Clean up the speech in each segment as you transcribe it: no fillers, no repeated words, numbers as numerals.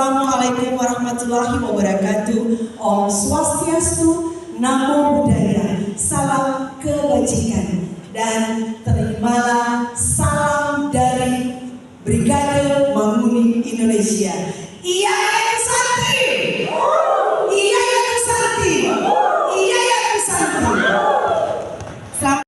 Assalamualaikum warahmatullahi wabarakatuh. Om Swastiastu, Namo Buddhaya, salam kebajikan. Dan terimalah salam dari Brigade Mamuni Indonesia. Iya yang Santi, iya yang Santi, iya yang Santi. Selamat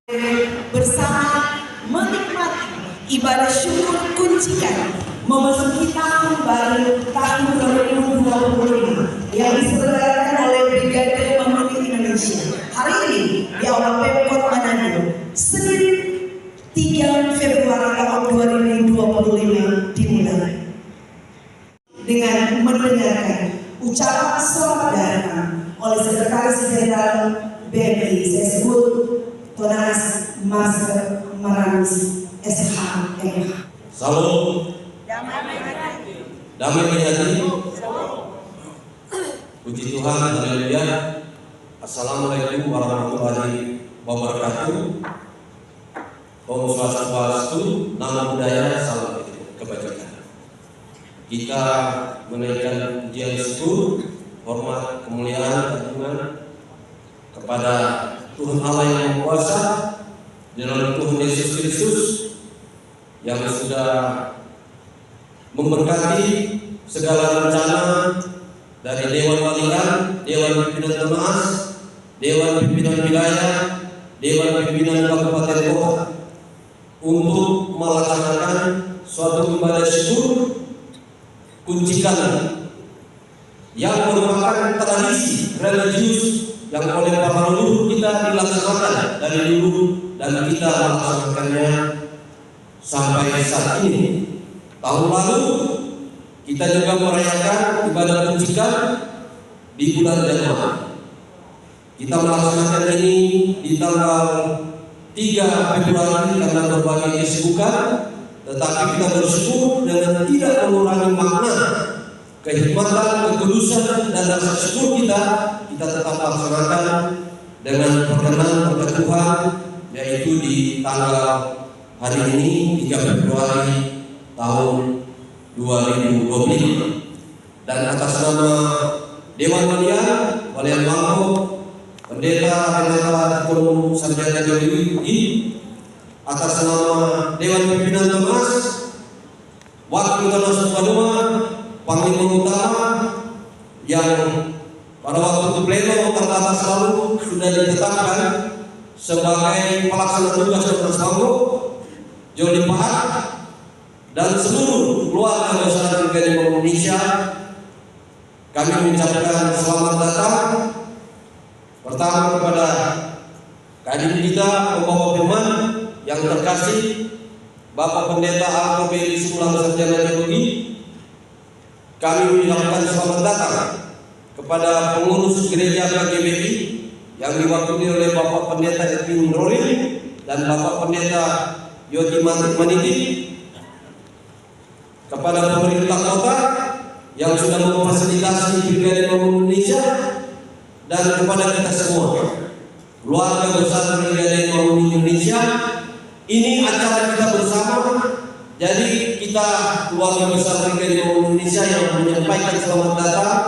bersama menikmati ibadah syukur kuncikan memasuki tahun baru tahun 2025 yang diselenggarakan oleh Brigade Mamuni Indonesia. Hari ini di Aula Pemkot Manado, Senin 3 Februari tahun 2025 dimulai dengan mendengarkan ucapan selamat datang oleh Sekretaris Jenderal BNI, saya sebut Tonas Mas Maranis SHMH. Salam damai hati. Puji Tuhan, haleluya. Assalamualaikum warahmatullahi wabarakatuh. Om Swastiastu, Namo Buddhaya, salam kebajikan. Kita menaikkan pujian syukur, hormat, kemuliaan, agungan kepada Tuhan Allah yang Maha Kuasa, dalam Tuhan Yesus Kristus yang sudah memberkati segala rencana dari Dewan Walian, Dewan Pimpinan Temas, Dewan Pimpinan Wilayah, Dewan Pimpinan Kabupaten Kota untuk melaksanakan suatu ibadah syukur kuncikan yang merupakan tradisi religius yang oleh para leluhur kita dilaksanakan dari dulu dan kita melaksanakannya sampai saat ini. Tahun lalu kita juga merayakan ibadah kuncikan di bulan Januari. Kita melaksanakan ini di tanggal 3 Februari karena berbagai kesibukan, tetapi kita bersyukur dengan tidak mengurangi makna, kehikmatan, ketulusan dan rasa syukur kita tetap laksanakan dengan perkenan kepada Tuhan, yaitu di tanggal hari ini 3 Februari tahun 2025. Dan atas nama Dewan Walian Mangko, Pendeta Renata Tun Sarjana Dewi, atas nama Dewan Pimpinan Temas, Wakil Tenas Paduma, Panglima Utama yang pada waktu pleno terbatas lalu sudah ditetapkan sebagai pelaksana tugas Tenas Mangko, Jody Pahat, dan seluruh keluarga besar Brigade Mamuni Indonesia, kami mengucapkan selamat datang pertama kepada Kadin kita, pembawa firman yang terkasih Bapak Pendeta Alto Beli Sulang Sarjana Teologi. Kami mengucapkan selamat datang kepada pengurus gereja KGBI yang diwakili oleh Bapak Pendeta Edwin Roril dan Bapak Pendeta Yogi Maniti, kepada pemerintah kota yang sudah memfasilitasi Brigade Mamuni Indonesia, dan kepada kita semua keluarga besar Brigade Mamuni Indonesia. Ini acara kita bersama, jadi kita keluarga besar Brigade Mamuni Indonesia yang menyampaikan selamat datang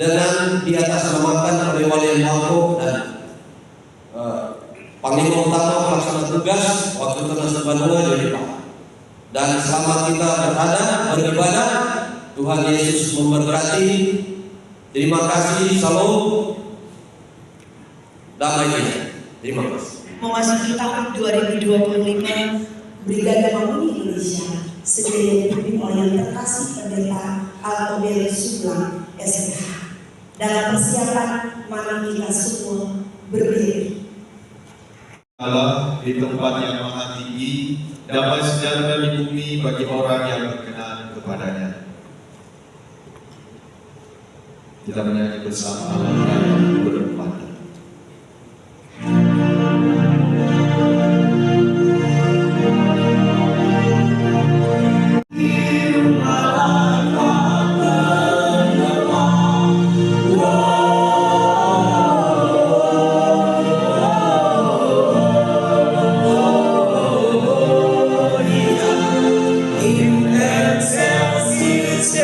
dengan di atas namakan oleh Walian Mangko dan Panglima Utama pelaksana tugas Wakil Tenas Padua Jody Pahat. Dan selama kita beribadah, Tuhan Yesus memberkati. Terima kasih. Salam damai. Terima kasih. Memasuki tahun 2025, Brigade Mamuni Indonesia sendiri dipimpin oleh yang terkasih Pendeta Alto Beli Sulang SMH. Dalam persiapan mari kita semua berdiri. Allah di tempat yang maha tinggi, damai sejahtera di bumi bagi orang yang berkenan kepadanya. Kita menyanyi bersama Allah berempat. In excelsis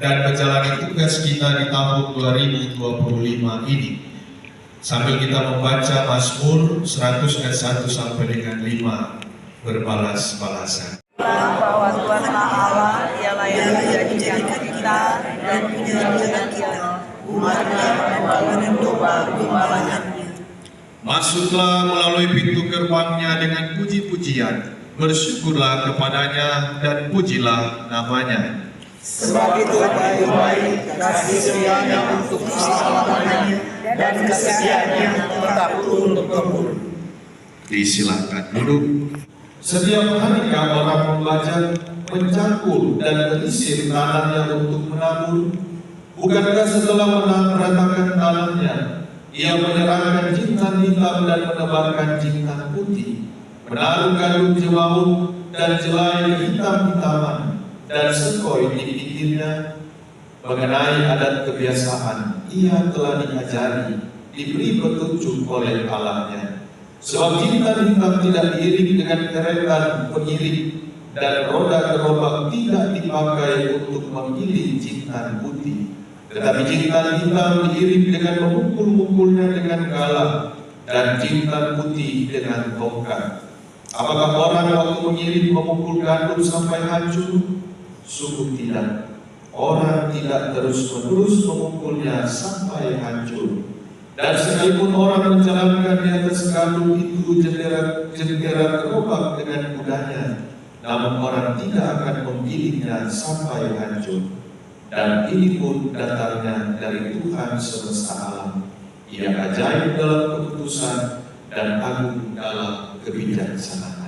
dan menjalani tugas kita di tahun 2025 ini. Sambil kita membaca Mazmur 100 ayat 1 sampai dengan 5 berbalas-balasan. Bahwa Tuhan Allah ialah yang menjadikan kita dan menjadikan kita umatnya membangun domba-domba-Nya. Masuklah melalui pintu gerbangnya dengan puji-pujian, bersyukurlah kepadanya dan pujilah namanya. Sebab itu baik-baik kasih setianya untuk selama-lamanya dan kesetiaannya tetap turun-temurun. Disilakan duduk. Setiap hari orang membaca, mencangkul dan menyisir tanahnya untuk menabur. Bukankah setelah meratakan tanahnya, ia menyerahkan jintan hitam dan menebarkan jintan putih, menaruh gandum jemaut dan jelai hitam-hitaman dan sekoi di pinggirnya. Mengenai adat kebiasaan, ia telah diajari, diberi petunjuk oleh Allahnya. Sebab jintan hitam tidak diiring dengan keretan pengiring, dan roda gerobak tidak dipakai untuk menggiling jintan putih. Tetapi jintan hitam diiring dengan memukul-mukulnya dengan galah, dan jintan putih dengan tongkat. Apakah orang waktu mengiring memukul gandum sampai hancur? Sungguh tidak. Orang tidak terus-menerus memukulnya sampai hancur. Dan sekalipun orang menjalankan di atas gandum itu jendera gerobak dengan kudanya, namun orang tidak akan menggilingnya sampai hancur. Dan ini pun datangnya dari Tuhan semesta alam. Ia ajaib dalam keputusan dan agung dalam kebijaksanaan.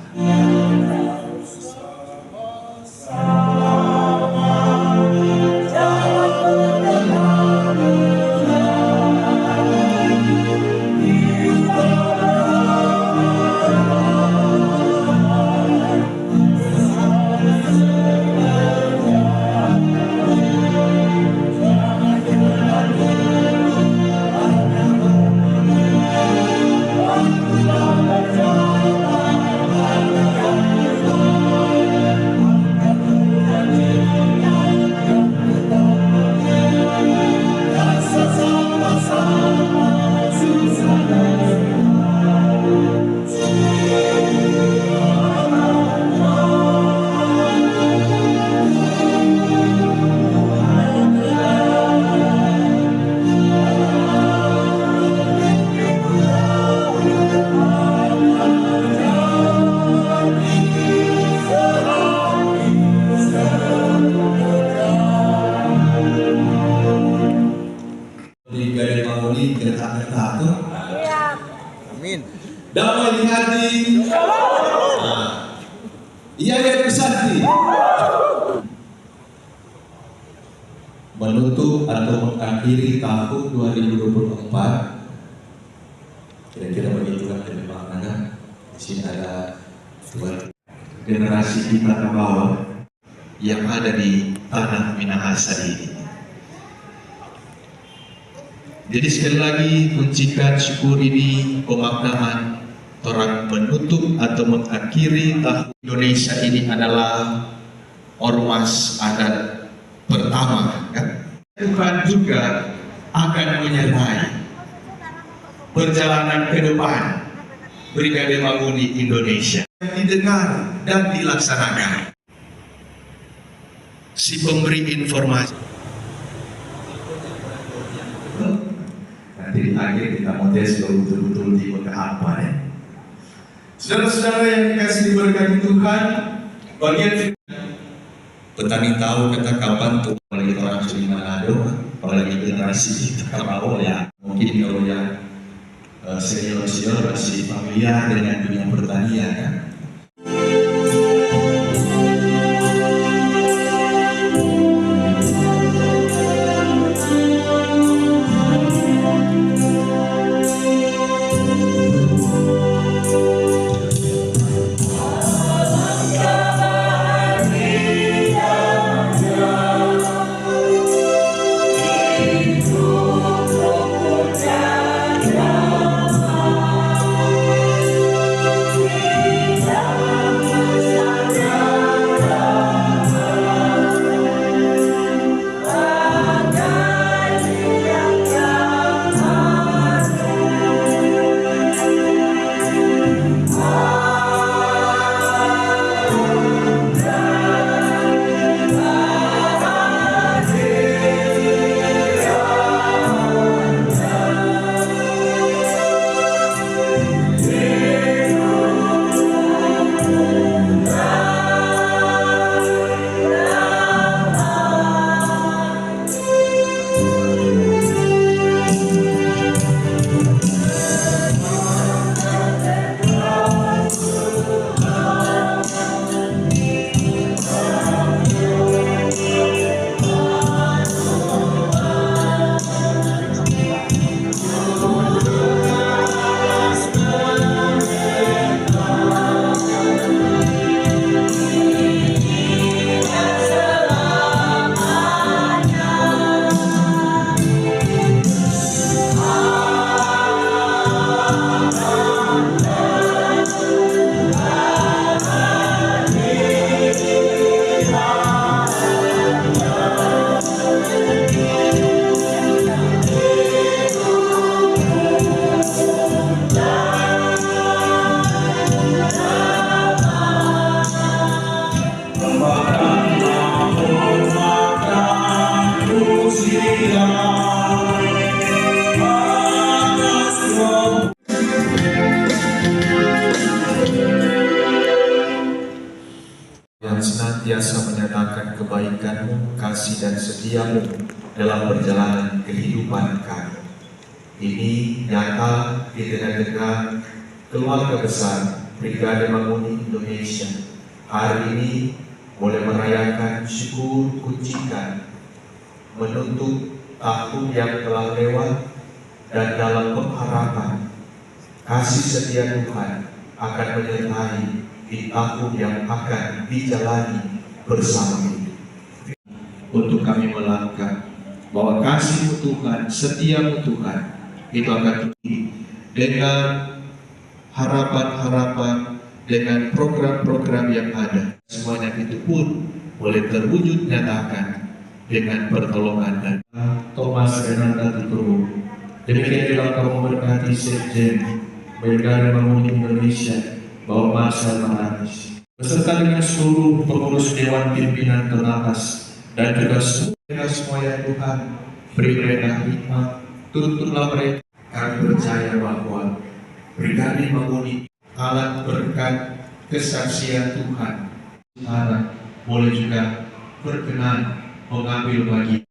Amin. Damai di hati. Ia yang bersati. Menutup atau mengakhiri tahun 2024. Kira-kira begitulah dari makna. Di sini ada dua generasi kita ke bawah yang ada di tanah Minahasa ini. Jadi sekali lagi kuncikan syukur ini pemaknaman orang menutup atau mengakhiri tahun Indonesia ini adalah ormas adat pertama, kan? Tuhan juga akan menyertai perjalanan ke depan Brigade Manguni Indonesia. Didengar dan dilaksanakan. Si pemberi informasi. Nanti di akhir kita mau tes betul-betul tipe ke apa ya. Saudara-saudara yang dikasih diberkati Tuhan, bagian petani tahu kata kapan tuh, apalagi orang Sri Manado, apalagi generasi kita tahu ya. Mungkin kalau yang senior-senior masih familiar dengan dunia pertanian kan. mengajarkan kasih dan setiamu dalam perjalanan kehidupan kami. Ini nyata di tengah-tengah keluarga besar Brigade Manguni Indonesia. Hari ini boleh merayakan syukur kuncikan menutup tahun yang telah lewat, dan dalam pengharapan kasih setia Tuhan akan menyertai di tahun yang akan dijalani bersama ini. Untuk kami melangkah bahwa kasih Tuhan, setiamu Tuhan itu akan tinggi dengan harapan-harapan, dengan program-program yang ada. Semuanya itu pun boleh terwujud nyatakan dengan pertolongan dan Thomas Renata Tuturu. Demikian juga kau memberkati Sekjen Brigade Manguni Indonesia Bapak Marcel Mananis, beserta dengan seluruh pengurus Dewan Pimpinan Ternapas dan juga semua yang Tuhan beri mereka hikmat, tuntunlah mereka. Kami percaya bahwa Brigade Manguni alat berkat kesaksian Tuhan. Harap boleh juga berkenan mengambil bagian.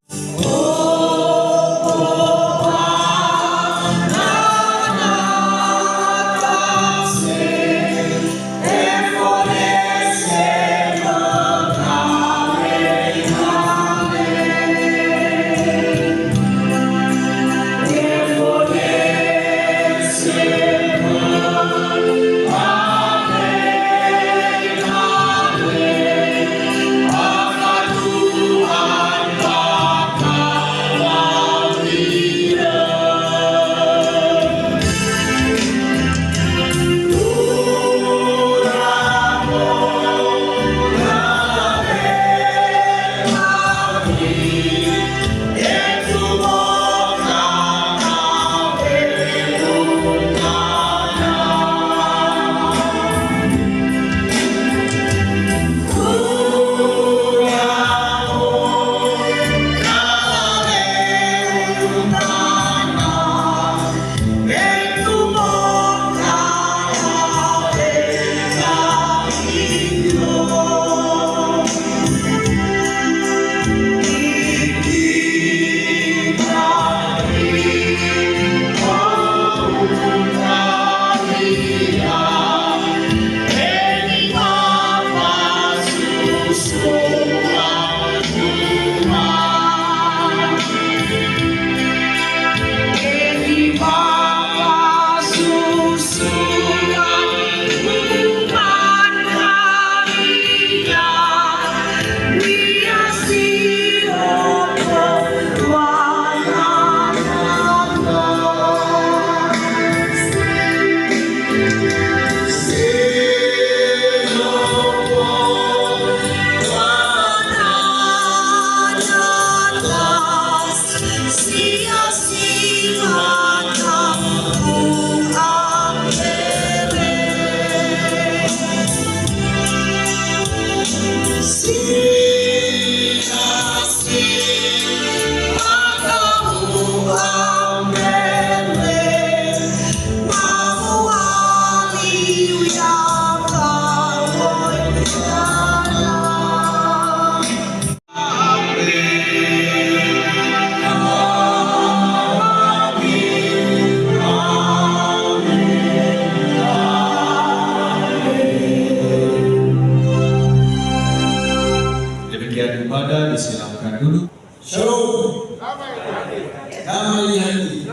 Disilakan dulu. Shalom. Damai hati.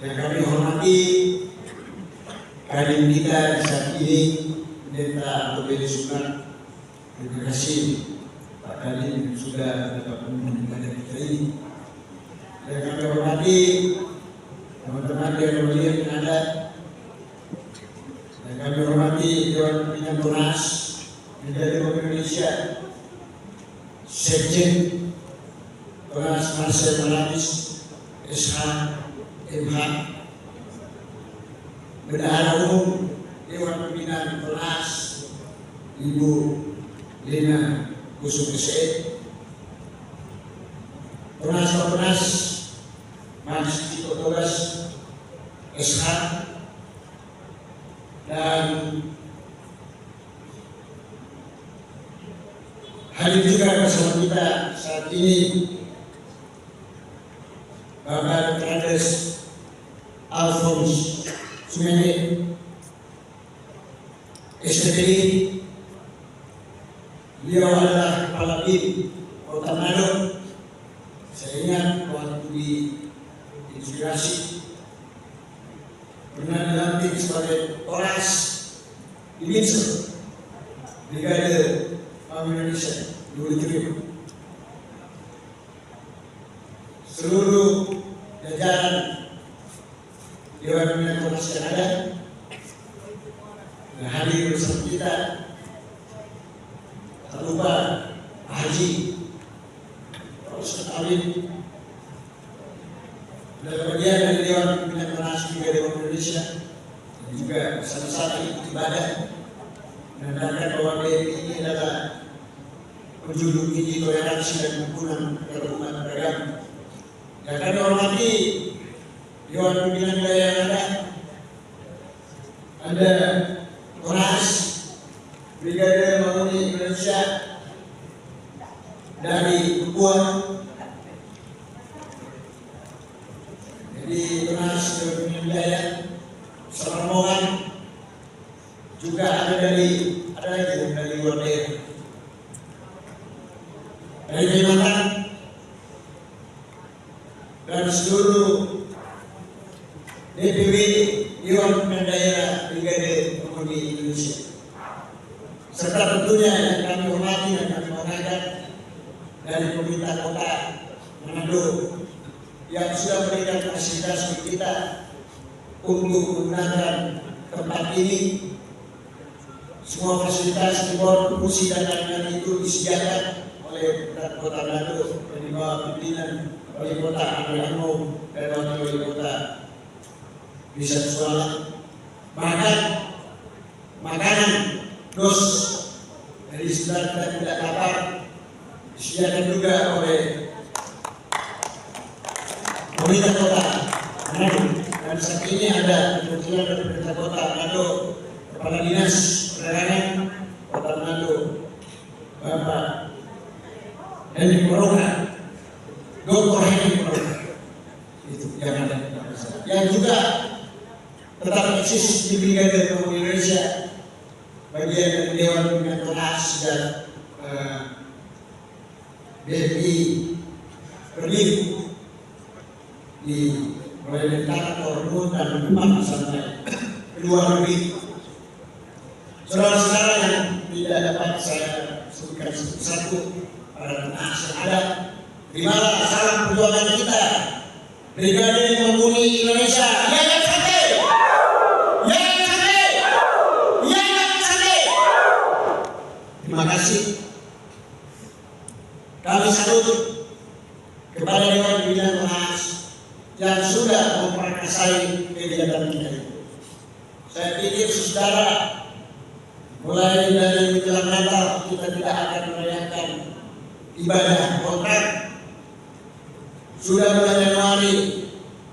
Dan kami hormati kadim kita di saat ini, Pendeta Antobeli Sugeng. Terima kasih Pak Kadim sudah dapat memimpin ibadah kita ini. Dan kami hormati teman-teman yang mulia yang ada. Dan kami hormati Dewan Pimpinan Tunas Brigade Manguni Indonesia, Sekjen Thomas Marcel Mananis, SH, MH, Bendahara Umum Dewan Pimpinan Tunas Ibu Lina Kusum Ese, Tunas Majelis Tito Togas, SH, dan hadir juga bersama kita saat ini Bapak Trades Alphonse Sumende, SPPD. Beliau adalah Kepala BIM Kota Manado. Saya ingat waktu di inspirasi pernah dilantik sebagai Polres di Minso, Brigade Bank Indonesia 2007. Seluruh jajaran Dewan Pimpinan Polres yang ada yang hadir bersama kita, tak lupa Pak Haji Ustaz Alim adalah bagian dari Dewan Pimpinan Polres Brigade Bank Indonesia dan juga bersama-sama ikut ibadah menandakan bahwa BRI ini adalah penjunjung tinggi toleransi dan kerukunan umat beragama. Dan kami hormati Dewan Pimpinan Wilayah yang ada Polres Brigade Bank Indonesia dari Papua. Jadi Polres Dewan Pimpinan Wilayah Rombongan juga ada lagi dari luar daerah, dari Kalimantan dan seluruh DPW Dewan Pimpinan Daerah Brigade Bank Indonesia, serta tentunya yang kami hormati dan kami banggakan dari pemerintah kota Manado yang sudah memberikan fasilitas bagi kita untuk menggunakan tempat ini. Semua fasilitas di bawah fungsi dan lain-lain itu disediakan oleh Kota Manado dan di bawah pimpinan Wali Kota Anggamo dan Wakil Wali Kota Bisa Suala. Bahkan makanan dos dari setelah kita tidak lapar disediakan juga oleh pemerintah Kota Manado. Dan saat ini ada kebetulan dari pemerintah Kota Manado, Kepala Dinas Penerangan Kota Manado, Bapak Henry Moroka, Dr. Henry Moroka, itu yang ada, yang juga tetap eksis di Brigade Bank Indonesia, bagian dari Dewan Pimpinan Polres dan BRI berdiri di mulai dari Tanah Korun dan Demak sampai luar negeri. Saudara-saudara yang tidak dapat saya sebutkan satu-satu para tenaga yang ada, terimalah salam perjuangan kita, Brigade Memuni Indonesia. Jangan sampai, jangan sampai, jangan sampai. Terima kasih. Kami salut kepada Dewan Pimpinan Polres yang sudah memperkasai kegiatan kita ini. Saya pikir saudara, mulai dari menjelang Natal kita tidak akan merayakan ibadah kontrak. Sudah bulan Januari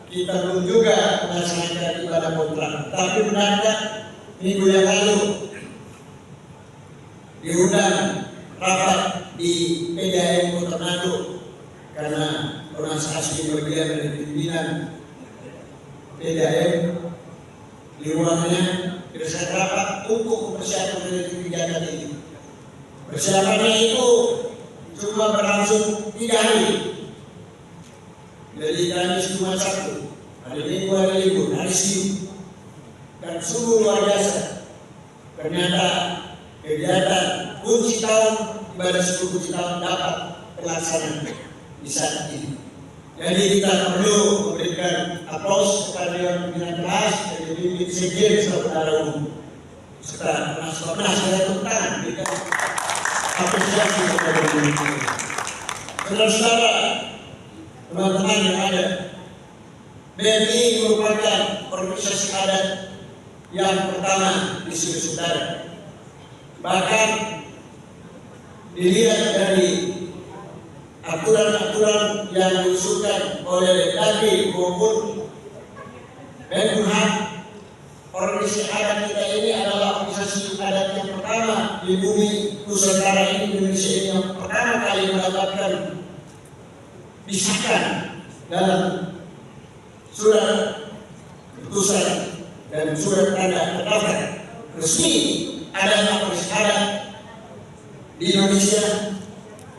kita belum juga melaksanakan ibadah kontrak. Tapi benarkah minggu yang lalu diundang rapat di PDAM Kota Manado karena organisasi bagian dari pimpinan PDAM di ruangannya berdasarkan rapat untuk mempersiapkan dari kegiatan ini. Persiapannya itu cuma berlangsung 3 hari. Dari Kamis Jumat Sabtu, hari Minggu hari libur, hari Senin, dan sungguh luar biasa. Ternyata kegiatan kunci tahun, ibadah suku kunci tahun dapat terlaksana di saat ini. Jadi kita perlu memberikan aplaus kepada Dewan Pimpinan Polres dan dipimpin Sekjen Saudara Umum serta Penas saya tentang berikan apresiasi kepada Dewan. Saudara-saudara, teman-teman yang ada, BRI merupakan organisasi adat yang pertama di Sulawesi Utara. Bahkan dilihat dari aturan-aturan yang diusulkan oleh Dagri maupun Menkumham, organisasi adat kita ini adalah organisasi adat yang pertama di bumi Nusantara ini, Indonesia ini yang pertama kali mendapatkan disahkan dalam surat keputusan dan surat tanda terdaftar resmi adanya Kongres Adat di Indonesia,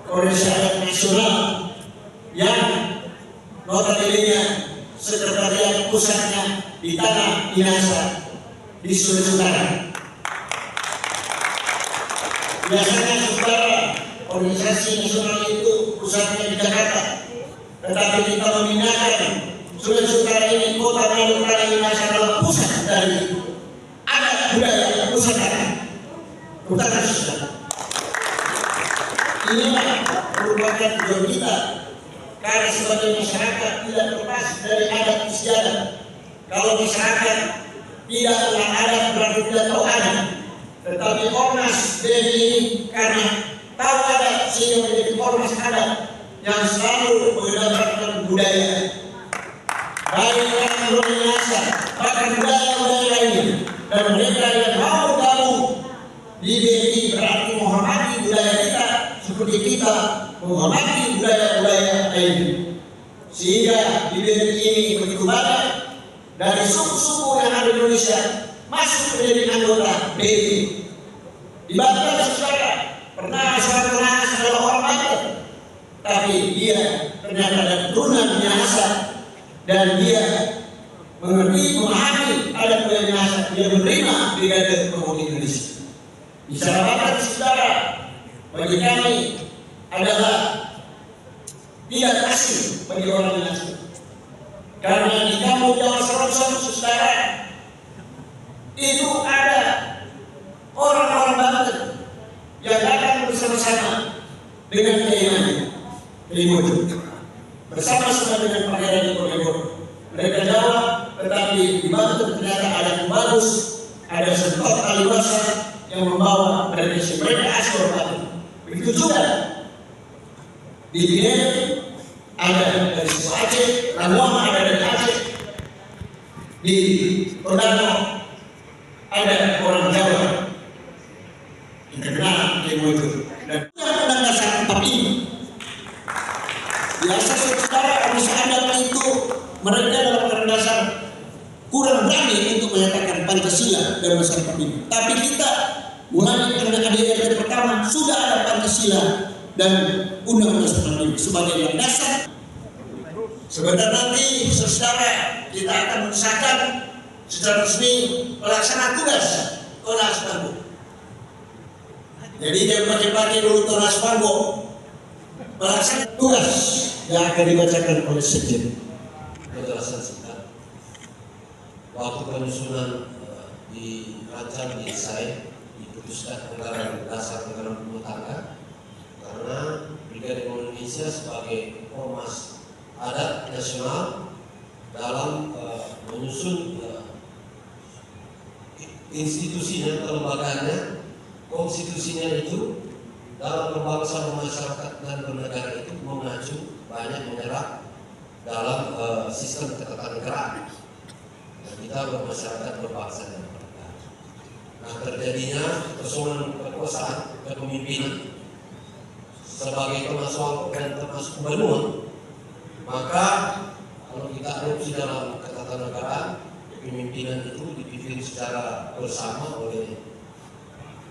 Kongres Adat Nasional yang notabene sekretariat pusatnya di Tanah Minahasa di Sulawesi Utara. Biasanya saudara, organisasi nasional itu pusatnya di Jakarta, tetapi kita memindahkan Sulawesi Utara ini, kota Manado Tanah Minahasa adalah pusat dari adat budaya Nusantara. Utara saudara. Inilah merupakan tujuan kita, karena sebagai masyarakat tidak lepas dari adat istiadat. Kalau masyarakat tidak tahu adat berarti tidak tahu adat. Tetapi Ormas BNI ini karena tahu adat sehingga menjadi ormas adat yang selalu mengedepankan budaya. Baik orang Indonesia, bahkan budaya-budaya lainnya. Dan mereka yang mau gabung di BNI berarti menghormati budaya kita seperti kita menghormati budaya-budaya lainnya. Sehingga di BNI ini begitu banyak dari suku-suku yang ada di Indonesia masuk menjadi anggota BNI. Di Banten saudara pernah Nanas adalah orang Banten, tapi dia ternyata ada keturunan Minahasa dan dia mengerti, memahami adat budaya Minahasa. Dia menerima Brigade Pemuda Indonesia. Bicara Banten saudara bagi kami adalah tidak asing bagi orang Minahasa, karena di kampung Jawa Seronson saudara itu ada orang-orang Banten yang datang bersama-sama dengan Kiai Haji bersama-sama dengan Pak Heri Diponegoro. Mereka Jawa, tetapi di Banten ternyata ada yang bagus, ada sebuah tali basah yang membawa mereka asli orang Banten. Begitu juga di Biren ada dari suku Aceh, Lamuang ada dari Aceh, di Tondano ada orang Jawa yang terkenal Demo itu, dan yang dasar 4 ini biasa saudara Ormas Adat itu mereka dalam dasar kurang berani untuk menyatakan Pancasila dalam dasar 4 ini. Tapi kita mulai dari ADRT pertama sudah ada Pancasila dan Undang-Undang 45 sebagai dasar. Sebentar nanti saudara kita akan mengesahkan secara resmi pelaksana tugas Tonas Panggo. Jadi dia pakai dulu Tonas Panggo, pelaksana tugas yang akan dibacakan oleh Sekjen. Penjelasan singkat. Waktu penyusunan dirancang desain diputuskan anggaran dasar anggaran rumah tangga karena Brigade Indonesia sebagai ormas adat nasional dalam menyusun institusinya, kelembagaannya, konstitusinya itu dalam berbangsa, bermasyarakat dan bernegara itu mengacu banyak menyerap dalam sistem ketatanegaraan. Dan kita bermasyarakat, berbangsa dan bernegara. Nah, terjadinya persoalan kekuasaan kepemimpinan sebagai termasuk dan termasuk Benua, maka kalau kita adopsi dalam ketatanegaraan, kepemimpinan itu dipimpin secara bersama oleh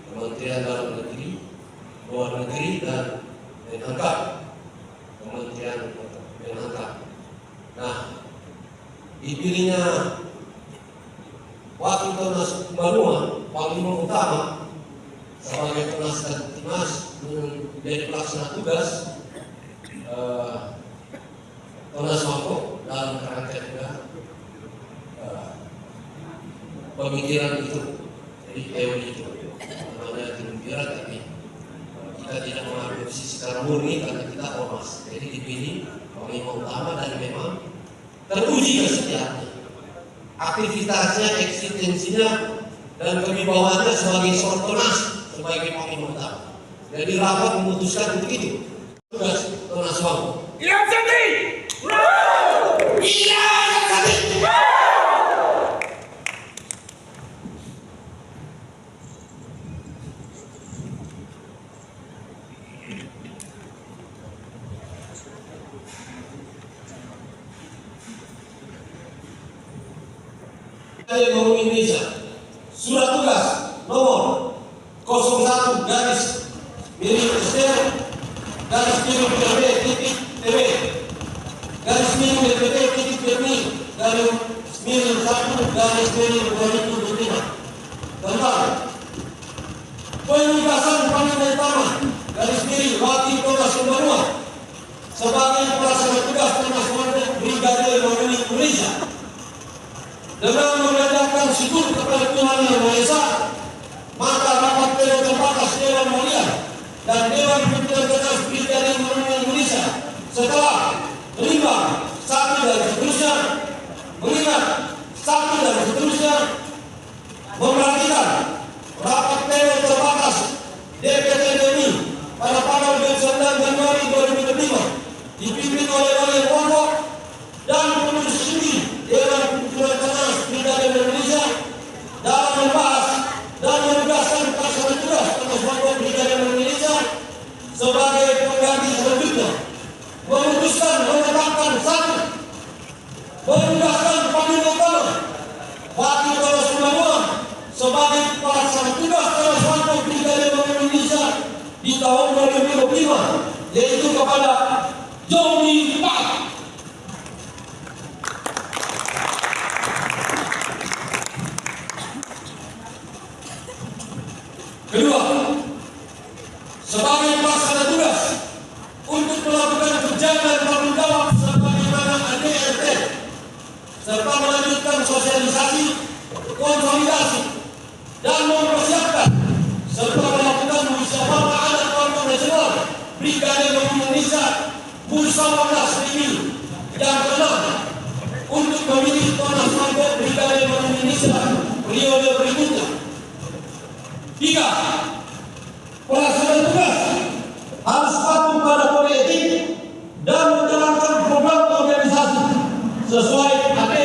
Kementerian Dalam Negeri, Luar Negeri, dan Menhankam, Kementerian Menhankam. Nah, dipilihnya Wakil Tonas Benua, Panglima Utama sebagai Tonas dan Timas menjadi pelaksana tugas Tonas Panggo dalam kerangka juga pemikiran itu, jadi teori itu namanya pemikiran, tapi kita tidak mengadopsi secara murni karena kita ormas. Jadi dipilih panglima utama dan memang teruji kesetiaannya, aktivitasnya, eksistensinya, dan kewibawaannya sebagai seorang Tonas, sebagai panglima utama. Jadi rapat memutuskan untuk itu. Tugas Tonas Panggo. Iya, Santi. Iya, Santi. Brigade Marinir Indonesia. Surat tugas nomor 01 garis miring STM garis miring PB titik TB garis miring DPT titik PMI garis miring 1 garis miring 2025 tentang penugasan Panglima Utama garis miring Wakil Polres Sumbawa sebagai pelaksana tugas Komandan Brigade Marinir Indonesia dengan mengandalkan syukur kepada Tuhan Yang Maha Esa, maka rapat pleno terbatas Dewan Mulia dan Dewan Pimpinan Terbatas Brigade Marinir Indonesia setelah menimbang satu dan seterusnya, mengingat satu dan seterusnya, memperhatikan rapat pleno terbatas DPT DMI pada tanggal 29 Januari 2025 dipimpin oleh Wali Pondok dan Penulis Tinggi Dewan Pimpinan Terbatas Brigade Indonesia dalam membahas dan menugaskan pelaksana tugas Komandan Brigade Indonesia sebagai pengganti selanjutnya memutuskan menetapkan satu menugaskan Panglima Utama Wakil Polres Sumbawa sebagai pelaksana tugas Komandan Brigade Indonesia di tahun 2025 yaitu kepada Joni Pak. Kedua, sebagai pelaksana tugas untuk melakukan kerja dan tanggung jawab sebagaimana ADRT serta melanjutkan sosialisasi, konsolidasi dan mempersiapkan serta melakukan musyawarah adat kelompok nasional Brigade Marinir Indonesia musyawarah ini yang keenam untuk memilih Tuan Kelompok Brigade Marinir Indonesia periode berikutnya. 3. Pelaksana tugas harus patuh pada kode etik dan menjalankan program organisasi sesuai AD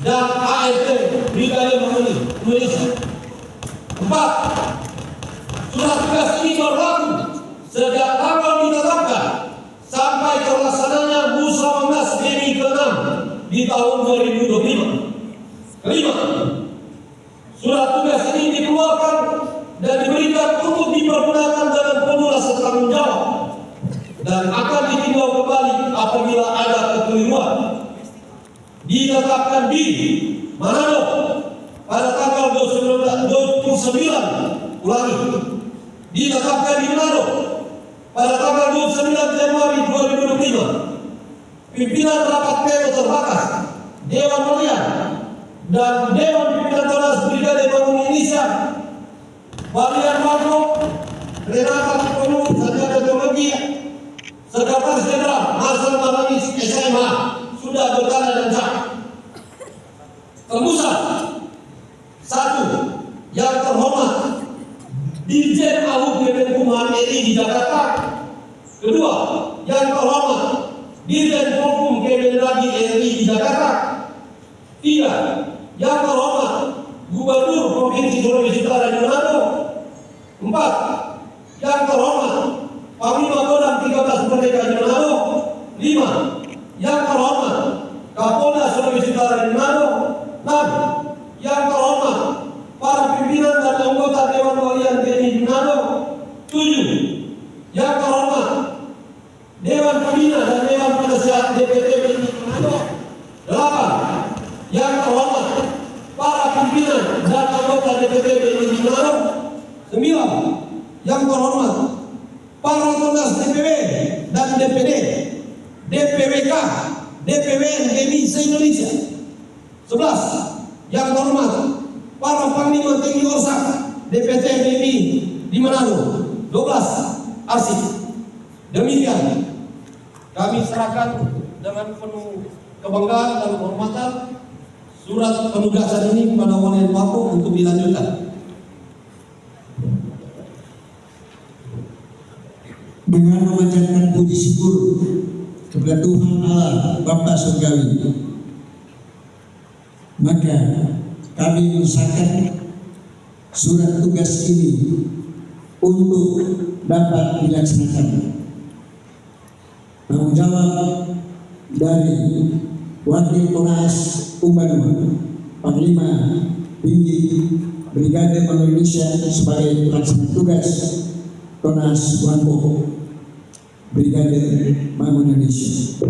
dan ART Brigade Marinir Indonesia. 4. Surat tugas ini berlaku sejak tanggal ditetapkan sampai terlaksananya musyawarah DMI ke-6 di tahun 2025. 5. Surat tugas ini dikeluarkan dan diberikan untuk dipergunakan dalam penuh rasa tanggung jawab dan akan ditinjau kembali apabila ada kekeliruan. Ditetapkan di Manado pada tanggal 29 ulangi. Ditetapkan di Manado pada tanggal 29 Januari 2025. Pimpinan rapat pleno terbatas Dewan Mulia dan Dewan Pimpinan Terbatas Brigade Marinir Indonesia Walian Marco, Renata Penuh, Sarjana Geologi, Sekretaris Jenderal Hasan Marangis SMA sudah bertanda dan sah. Tembusan 1. Yang terhormat Dirjen Ahuk Kemenkumham RI di Jakarta. 2. Yang terhormat Dirjen Polhum Kemendagri RI di Jakarta. 3. Yang terhormat Gubernur Provinsi Sulawesi Utara di Manado. 4. Yang terhormat Panglima Kodam 13 Merdeka di Manado. 5. Yang terhormat Kapolda Sulawesi Utara di Manado. 6. Yang terhormat para pimpinan dan anggota Dewan Walian TNI di Manado. 7. Yang terhormat Dewan Pembina dan Dewan Penasehat DPT di Manado. 8. Yang terhormat para pimpinan dan anggota DPT di Manado. 9. Yang terhormat para tunas DPW dan DPD, DPWK, DPWN DMI se-Indonesia. 11. Yang terhormat para Panglima Tinggi Orsak DPT DMI di Manado. 12. Arsip. Demikian kami serahkan dengan penuh kebanggaan dan kehormatan surat penugasan ini kepada Walian Papua untuk dilanjutkan. Dengan memanjatkan puji syukur kepada Tuhan Allah Bapa Surgawi, maka kami mengesahkan surat tugas ini untuk dapat dilaksanakan. Tanggung jawab dari Wakil Polres Sumbawa Panglima Tinggi Brigade Bank Indonesia sebagai pelaksana tugas Tonas Wampo Brigade Bank Indonesia.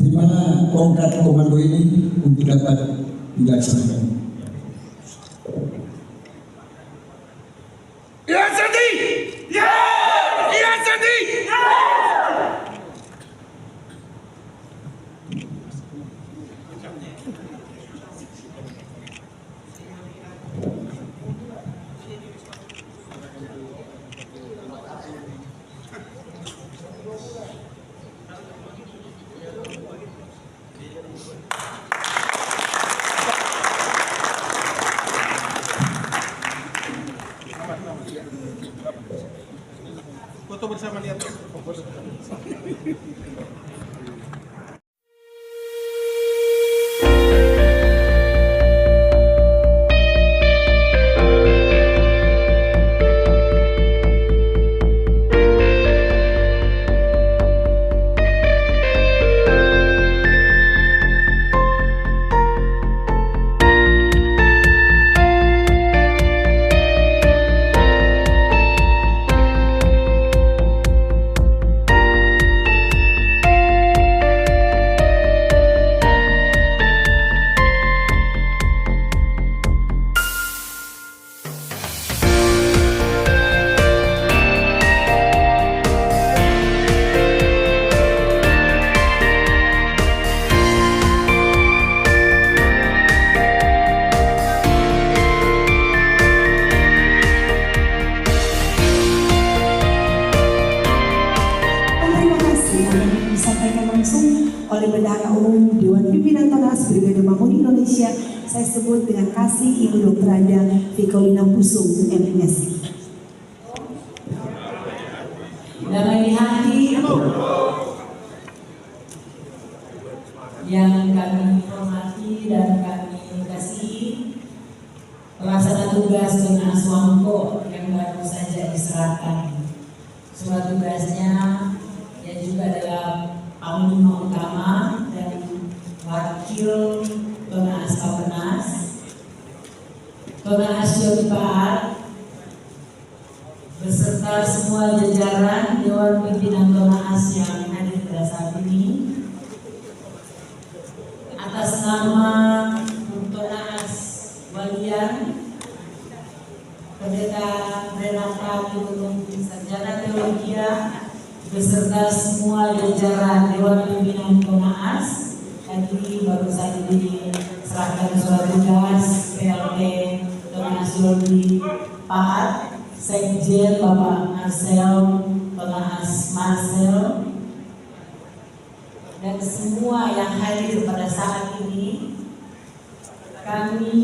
Di mana tongkat komando ini untuk dapat dilaksanakan. Ya Sandi! Ya! Ya Sandi! Ya! Foto bersama lihat. Oleh Bendahara Umum Dewan Pimpinan Tonas Brigade Mamuni Indonesia, saya sebut dengan kasih Ibu Dr. Anda Vikolina Pusung, MSI. Damai di hati yang kami hormati dan kami kasihi, pelaksana tugas Tonas Wampo yang baru saja diserahkan surat tugasnya, yang juga adalah Panglima Utama dan Wakil Tonas Kapenas, Tonas Jodi Paat, beserta semua jajaran Dewan Pimpinan Tonas yang hadir pada saat ini. Atas nama Tonas Walian, Pendeta Renata Gunung Sarjana Teologia, beserta semua jajaran Dewan Pimpinan Tonas, tadi baru saja diserahkan surat tugas PLT Tonas Jodi Paat, Sekjen Bapak Marcel, Tonas Marcel, dan semua yang hadir pada saat ini. Kami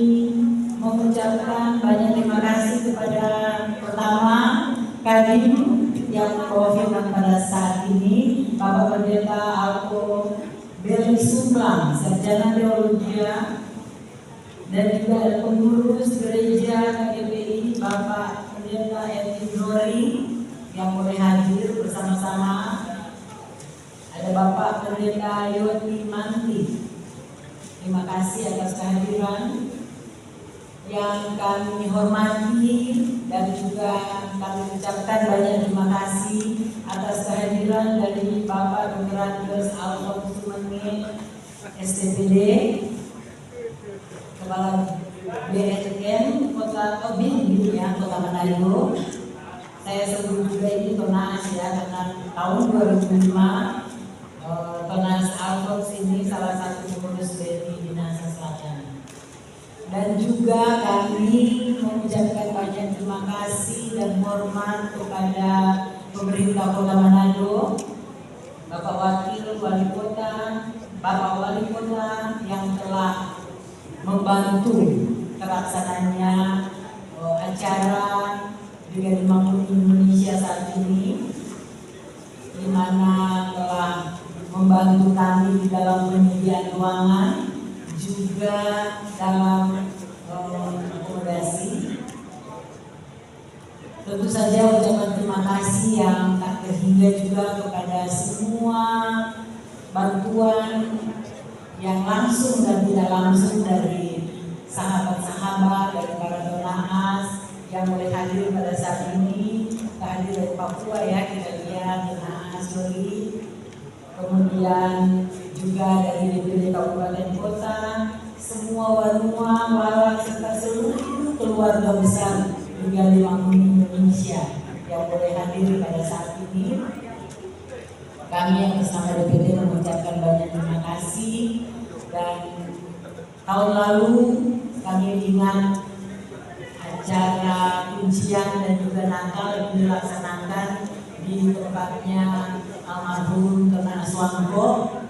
mengucapkan banyak terima kasih kepada pertama Kadin yang mewakilkan pada saat ini Bapak Pendeta Alko Beli Sumblang, Sarjana Teologia, dan juga ada pengurus gereja KGBI Bapak Pendeta Edi Dori yang boleh hadir bersama-sama. Ada Bapak Pendeta Yoti Manti. Terima kasih atas kehadiran. Yang kami hormati dan juga kami ucapkan banyak terima kasih atas kehadiran dari Bapak Dr. Andes Alfons Sumenge, STPD, Kepala BNN Kota Tobing, ya, Kota Manado. Saya sebut juga ini Tonas ya, karena tahun 2005 Tonas Alfons ini salah satu pengurus dari Dinas Selatan. Dan juga kami mengucapkan banyak terima kasih dan hormat kepada pemerintah Kota Manado, Bapak Wakil Wali Kota, Bapak Wali Kota yang telah membantu terlaksananya acara Brigade Mamuni Indonesia saat ini, di mana telah membantu membantu kami di dalam penyediaan ruangan, juga dalam akomodasi. Tentu saja ucapan terima kasih yang tak terhingga juga kepada semua bantuan yang langsung dan tidak langsung dari sahabat-sahabat, dari para donaas yang boleh hadir pada saat ini. Hadir dari Papua ya, kita lihat donaas Joli, kemudian juga dari DPD Kabupaten Kota, semua Wanua, Walak, serta seluruh keluarga besar Brigade Mamuni Indonesia yang boleh hadir pada saat ini. Kami yang bersama DPD mengucapkan banyak terima kasih. Dan tahun lalu kami ingat acara kuncian dan juga Natal yang dilaksanakan di tempatnya almarhum Kena Aswangko,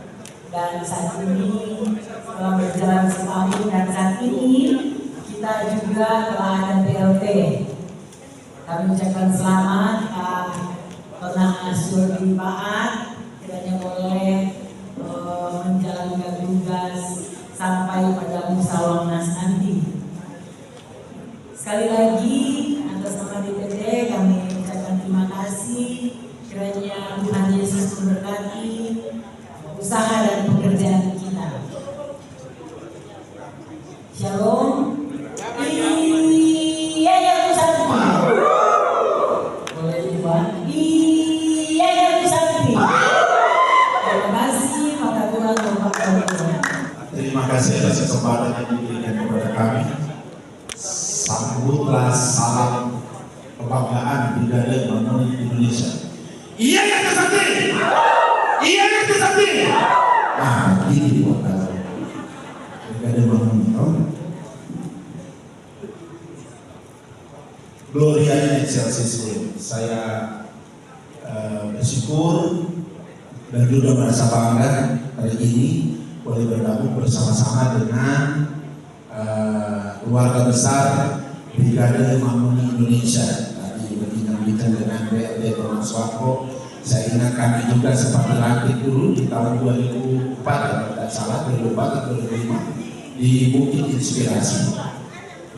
dan saat ini telah berjalan setahun, dan saat ini kita juga telah ada PLT. Kami ucapkan selamat Kena Aswangko Paat, kiranya boleh menjalankan tugas sampai pada musyawarah nanti. Sekali lagi atas nama DPD kami ucapkan terima kasih, kiranya Tuhan Yesus memberkati usaha dan pekerjaan kita. Shalom. Iya ya Tuhan. Boleh dibuat. Iya ya Tuhan. Terima kasih, maka Tuhan memberkati. Terima kasih atas kesempatan yang diberikan kepada kami. Sambutlah salam kebanggaan Brigade Mamuni Indonesia. Iya yang tersakti. Iya yang tersakti. Nah, ini buat Brigade Mamuni. Gloria in excelsis Deo. Saya bersyukur dan juga merasa bangga hari ini boleh bergabung bersama-sama dengan keluarga besar Brigade Mamuni Indonesia. Tadi berbincang-bincang dengan PLT Kena Aswangko. Saya ingat kami juga sempat dilantik dulu di tahun 2004 kalau tidak salah, 2004 atau 2005 di Bukit Inspirasi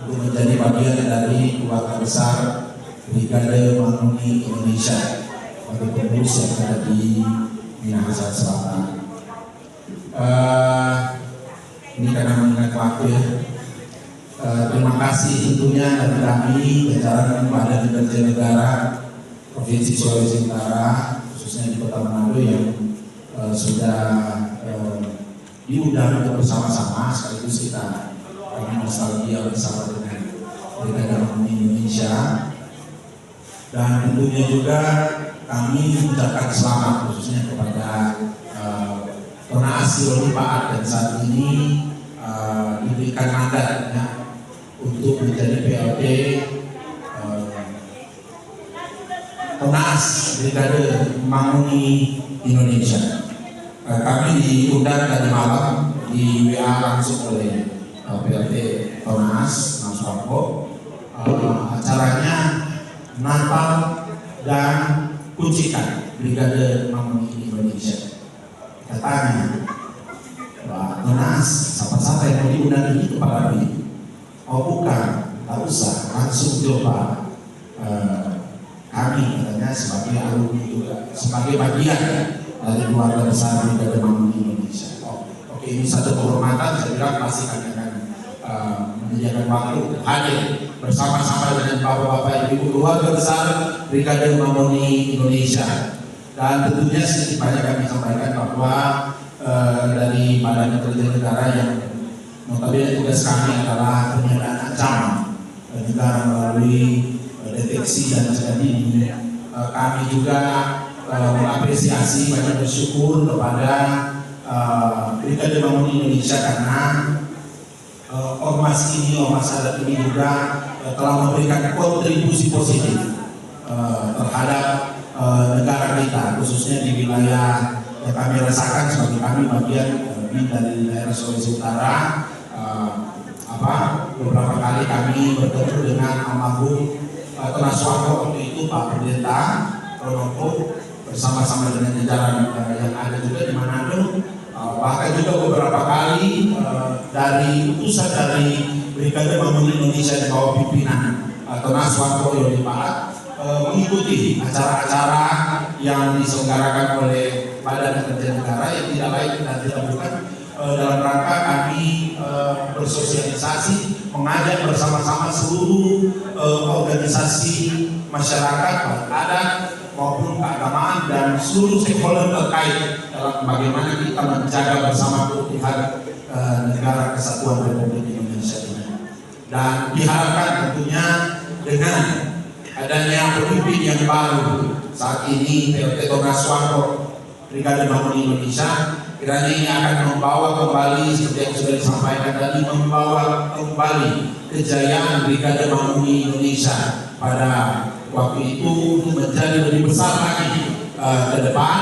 untuk menjadi bagian dari keluarga besar Brigade Mamuni Indonesia sebagai pengurus yang ada di Minahasa Selatan. Ini karena mengingat waktu ya. Terima kasih tentunya dari kami jajaran Badan Intelijen Negara Provinsi Sulawesi Utara, khususnya di Kota Manado yang sudah diundang untuk bersama-sama sekaligus kita nostalgia bersama dengan Brigade Mamuni Indonesia. Dan tentunya juga kami mengucapkan selamat khususnya kepada Tonaas Joli Paat yang saat ini diberikan mandat ya, untuk menjadi PLT Tonaas Brigade Mamuni Indonesia. Kami diundang tadi malam di WA langsung oleh PLT Tonaas Aswangko. Acaranya Natal dan kuncikan Brigade Mamuni Indonesia. Katanya Pak Tonaas, siapa-siapa yang mau diundang ini kepada kami. Oh bukan, tak usah, langsung coba kami katanya sebagai alumni juga, sebagai bagian dari keluarga besar Brigade Mamuni Indonesia. Oke, ini satu kehormatan, saya bilang pasti kami akan menyediakan waktu hadir bersama-sama dengan bapak-bapak ibu keluarga besar Brigade Mamuni Indonesia. Dan tentunya sedikit banyak kami sampaikan bahwa dari Badan Intelijen Negara yang notabene tugas kami adalah penyediaan ancaman negara melalui deteksi dan sebagainya. Kami juga mengapresiasi, banyak bersyukur kepada Brigade Mamuni Indonesia karena ormas ini, ormas adat ini juga telah memberikan kontribusi positif terhadap negara kita, khususnya di wilayah yang kami rasakan sebagai kami bagian dari daerah Sulawesi Utara. Beberapa kali kami bertemu dengan almarhum Kena Aswangko waktu itu Pak Pendeta Ronoko, bersama-sama dengan jajaran yang ada juga di Manado. Bahkan juga beberapa kali dari utusan dari Brigade Mamuni Indonesia di bawah pimpinan Tonas Wanto Yoni Paat mengikuti acara-acara yang diselenggarakan oleh Badan Intelijen Negara yang tidak lain dan tidak bukan dalam rangka kami bersosialisasi, mengajak bersama-sama seluruh organisasi masyarakat, baik adat maupun keagamaan dan seluruh stakeholder terkait dalam bagaimana kita menjaga bersama keutuhan negara kesatuan Republik Indonesia ini. Dan diharapkan tentunya dengan adanya pemimpin yang baru saat ini, PLT Tonas Wanto Brigade Mamuni Indonesia, kiranya ini akan membawa kembali seperti yang sudah disampaikan tadi, membawa kembali kejayaan Brigade Mamuni Indonesia pada waktu itu untuk menjadi lebih besar lagi ke depan,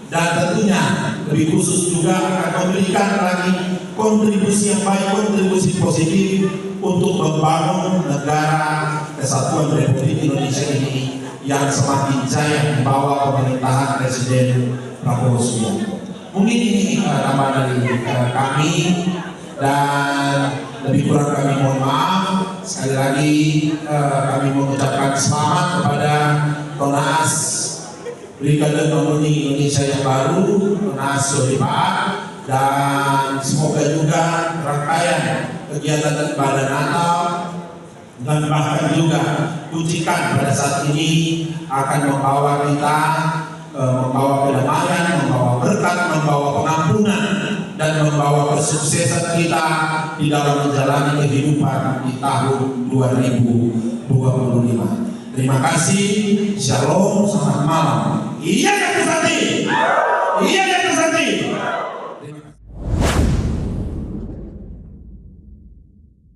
dan tentunya lebih khusus juga akan memberikan lagi kontribusi yang baik, kontribusi positif untuk membangun negara kesatuan Republik Indonesia ini yang semakin jaya membawa pemerintahan Presiden Prabowo Subianto. Mungkin ini nama dari kami, dan lebih kurang kami mohon maaf. Sekali lagi kami mengucapkan selamat kepada Tonas Brigade Mamuni Indonesia yang baru, Tonas Yoni Paat, dan semoga juga rangkaian kegiatan ibadah Natal dan bahkan juga pujikan pada saat ini akan membawa kita membawa kedamaian, membawa berkat, membawa pengampunan, dan membawa kesuksesan kita di dalam menjalani kehidupan di tahun 2025. Terima kasih, shalom, selamat malam. Iya ya Bupati, iya ya